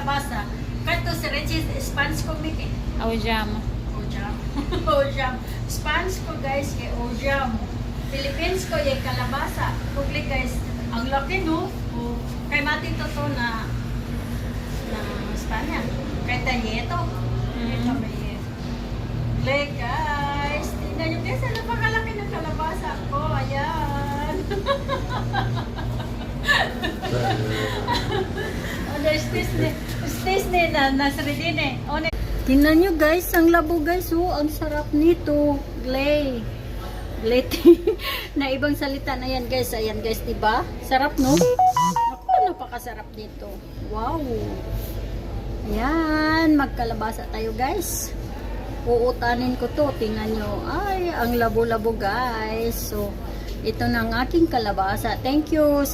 kalabasa. Kato si Reggie, Spanish ko miki. Aujam. Ojam. Ojam. Spanish ko guys, kay Ojam. Philippines ko, yung kalabasa. Kugli guys, ang laki no? O, kay Mati to na Espanya. Kay Tayeto. Ito may Gle guys. Tingnan nyo guys, ano pa kalaki ng kalabasa ko. Ayan. Stis ni na nasridin eh. Tingnan nyo guys, ang labo guys. Ang sarap nito. Glay. Na ibang salita na yan guys. Ayan guys, diba? Sarap no? Ako, napakasarap dito. Wow. Ayan, magkalabasa tayo guys. Uutanin ko to. Tingnan nyo. Ay, ang labo-labo guys. So, ito na ang aking kalabasa. Thank you sa